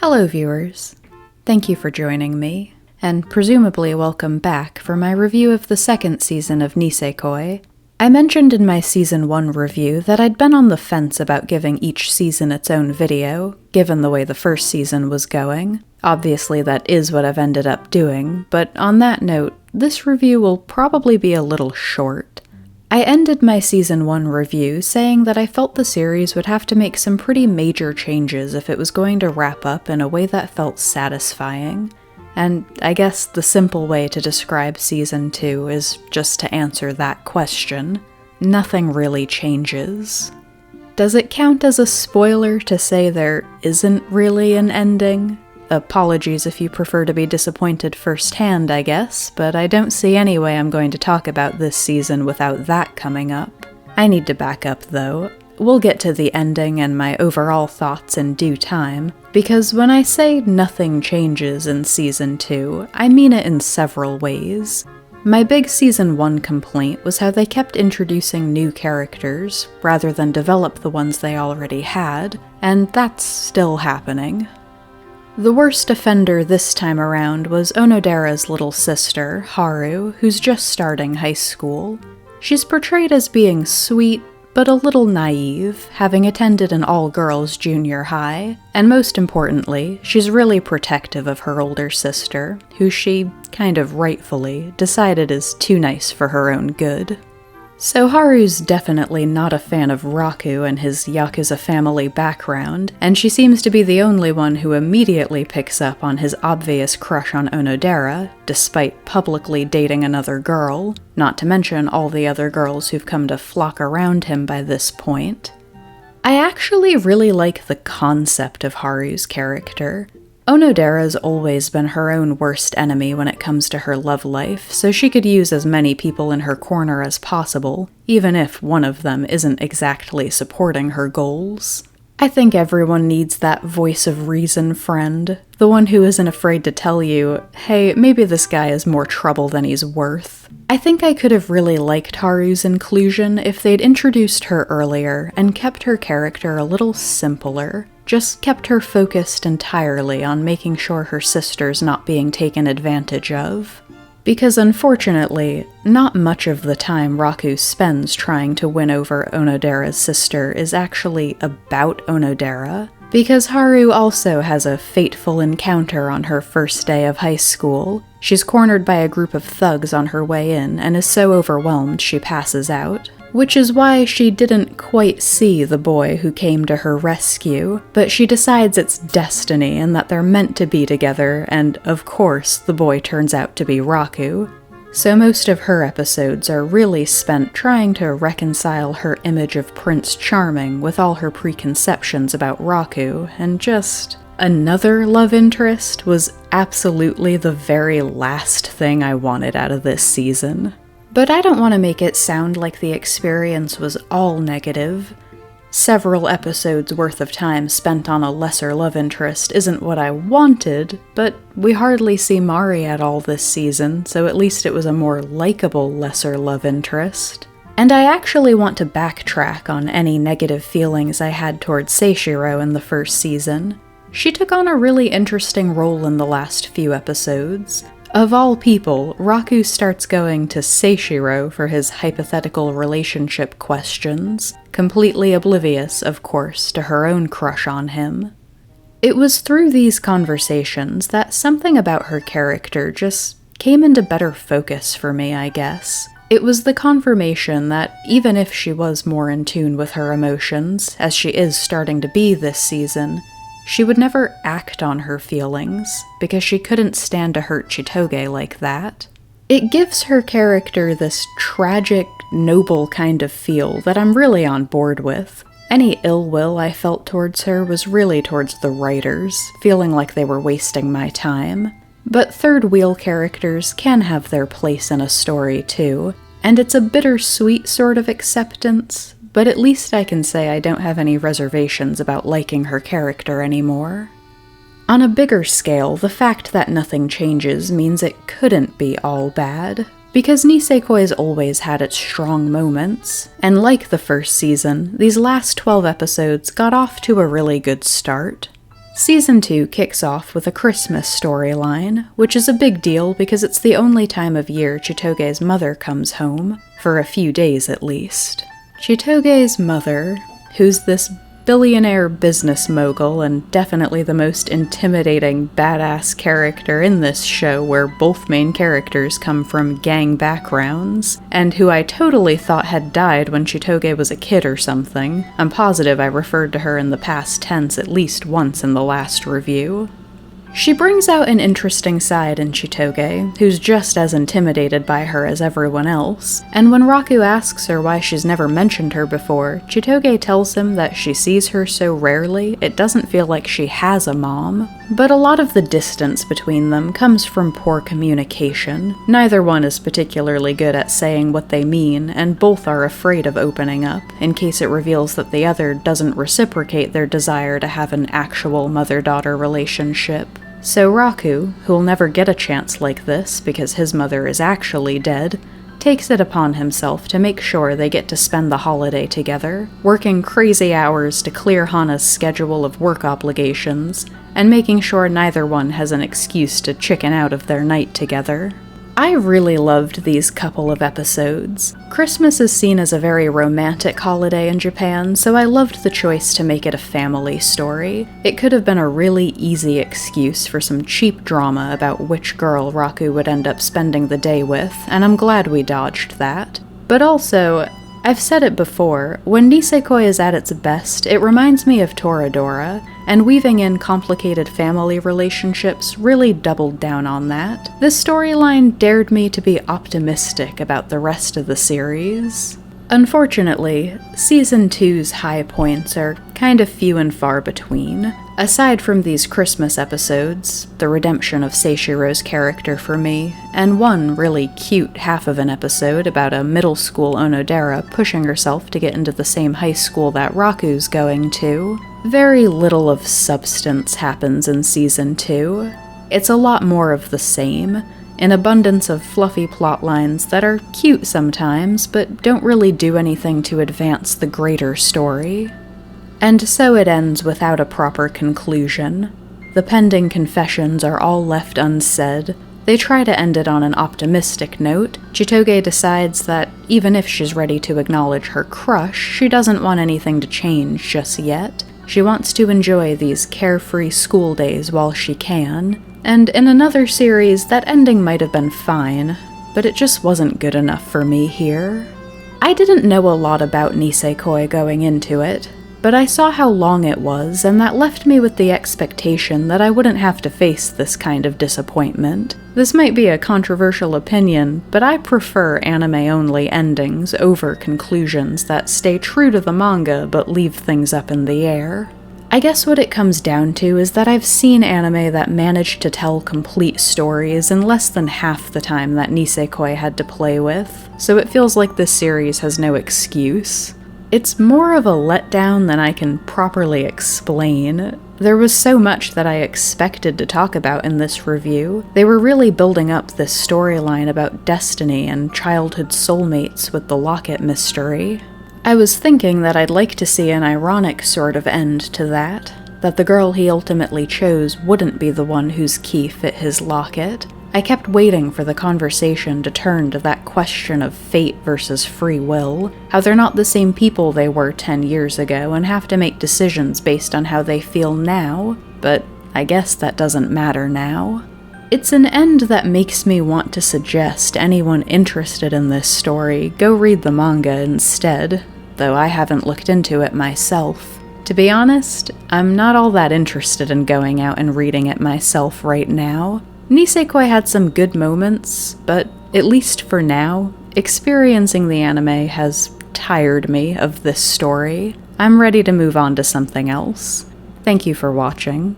Hello viewers, thank you for joining me, and presumably welcome back for my review of the second season of Nisekoi. I mentioned in my Season 1 review that I'd been on the fence about giving each season its own video, given the way the first season was going. Obviously that is what I've ended up doing, but on that note, this review will probably be a little short. I ended my Season 1 review saying that I felt the series would have to make some pretty major changes if it was going to wrap up in a way that felt satisfying. And I guess the simple way to describe Season 2 is just to answer that question. Nothing really changes. Does it count as a spoiler to say there isn't really an ending? Apologies if you prefer to be disappointed firsthand, I guess, but I don't see any way I'm going to talk about this season without that coming up. I need to back up, though. We'll get to the ending and my overall thoughts in due time, because when I say nothing changes in Season 2, I mean it in several ways. My big Season 1 complaint was how they kept introducing new characters, rather than develop the ones they already had, and that's still happening. The worst offender this time around was Onodera's little sister, Haru, who's just starting high school. She's portrayed as being sweet, but a little naive, having attended an all-girls junior high, and most importantly, she's really protective of her older sister, who she, kind of rightfully, decided is too nice for her own good. So Haru's definitely not a fan of Raku and his Yakuza family background, and she seems to be the only one who immediately picks up on his obvious crush on Onodera, despite publicly dating another girl, not to mention all the other girls who've come to flock around him by this point. I actually really like the concept of Haru's character. Onodera's always been her own worst enemy when it comes to her love life, so she could use as many people in her corner as possible, even if one of them isn't exactly supporting her goals. I think everyone needs that voice of reason friend, the one who isn't afraid to tell you, hey, maybe this guy is more trouble than he's worth. I think I could have really liked Haru's inclusion if they'd introduced her earlier and kept her character a little simpler. Just kept her focused entirely on making sure her sister's not being taken advantage of. Because unfortunately, not much of the time Raku spends trying to win over Onodera's sister is actually about Onodera, because Haru also has a fateful encounter on her first day of high school. She's cornered by a group of thugs on her way in and is so overwhelmed she passes out. Which is why she didn't quite see the boy who came to her rescue, but she decides it's destiny and that they're meant to be together, and of course the boy turns out to be Raku. So most of her episodes are really spent trying to reconcile her image of Prince Charming with all her preconceptions about Raku, and just another love interest was absolutely the very last thing I wanted out of this season. But I don't want to make it sound like the experience was all negative. Several episodes worth of time spent on a lesser love interest isn't what I wanted, but we hardly see Mari at all this season, so at least it was a more likable lesser love interest. And I actually want to backtrack on any negative feelings I had towards Seishiro in the first season. She took on a really interesting role in the last few episodes. Of all people, Raku starts going to Seishiro for his hypothetical relationship questions, completely oblivious, of course, to her own crush on him. It was through these conversations that something about her character just came into better focus for me, I guess. It was the confirmation that even if she was more in tune with her emotions, as she is starting to be this season, she would never act on her feelings, because she couldn't stand to hurt Chitoge like that. It gives her character this tragic, noble kind of feel that I'm really on board with. Any ill will I felt towards her was really towards the writers, feeling like they were wasting my time. But third wheel characters can have their place in a story too, and it's a bittersweet sort of acceptance. But at least I can say I don't have any reservations about liking her character anymore. On a bigger scale, the fact that nothing changes means it couldn't be all bad, because Nisekoi's always had its strong moments, and like the first season, these last 12 episodes got off to a really good start. Season 2 kicks off with a Christmas storyline, which is a big deal because it's the only time of year Chitoge's mother comes home, for a few days at least. Chitoge's mother, who's this billionaire business mogul and definitely the most intimidating badass character in this show, where both main characters come from gang backgrounds, and who I totally thought had died when Chitoge was a kid or something. I'm positive I referred to her in the past tense at least once in the last review. She brings out an interesting side in Chitoge, who's just as intimidated by her as everyone else, and when Raku asks her why she's never mentioned her before, Chitoge tells him that she sees her so rarely, it doesn't feel like she has a mom. But a lot of the distance between them comes from poor communication. Neither one is particularly good at saying what they mean, and both are afraid of opening up, in case it reveals that the other doesn't reciprocate their desire to have an actual mother-daughter relationship. So Raku, who'll never get a chance like this because his mother is actually dead, takes it upon himself to make sure they get to spend the holiday together, working crazy hours to clear Hana's schedule of work obligations, and making sure neither one has an excuse to chicken out of their night together. I really loved these couple of episodes. Christmas is seen as a very romantic holiday in Japan, so I loved the choice to make it a family story. It could have been a really easy excuse for some cheap drama about which girl Raku would end up spending the day with, and I'm glad we dodged that. But also, I've said it before, when Nisekoi is at its best, it reminds me of Toradora, and weaving in complicated family relationships really doubled down on that. This storyline dared me to be optimistic about the rest of the series. Unfortunately, Season 2's high points are kind of few and far between. Aside from these Christmas episodes, the redemption of Seishiro's character for me, and one really cute half of an episode about a middle school Onodera pushing herself to get into the same high school that Raku's going to, very little of substance happens in Season 2. It's a lot more of the same, an abundance of fluffy plot lines that are cute sometimes, but don't really do anything to advance the greater story. And so it ends without a proper conclusion. The pending confessions are all left unsaid. They try to end it on an optimistic note. Chitoge decides that even if she's ready to acknowledge her crush, she doesn't want anything to change just yet. She wants to enjoy these carefree school days while she can. And in another series, that ending might have been fine, but it just wasn't good enough for me here. I didn't know a lot about Nisekoi going into it, but I saw how long it was, and that left me with the expectation that I wouldn't have to face this kind of disappointment. This might be a controversial opinion, but I prefer anime-only endings over conclusions that stay true to the manga but leave things up in the air. I guess what it comes down to is that I've seen anime that managed to tell complete stories in less than half the time that Nisekoi had to play with, so it feels like this series has no excuse. It's more of a letdown than I can properly explain. There was so much that I expected to talk about in this review. They were really building up this storyline about destiny and childhood soulmates with the locket mystery. I was thinking that I'd like to see an ironic sort of end to that the girl he ultimately chose wouldn't be the one whose key fit his locket. I kept waiting for the conversation to turn to that question of fate versus free will, how they're not the same people they were 10 years ago and have to make decisions based on how they feel now, but I guess that doesn't matter now. It's an end that makes me want to suggest anyone interested in this story go read the manga instead, though I haven't looked into it myself. To be honest, I'm not all that interested in going out and reading it myself right now. Nisekoi had some good moments, but at least for now, experiencing the anime has tired me of this story. I'm ready to move on to something else. Thank you for watching.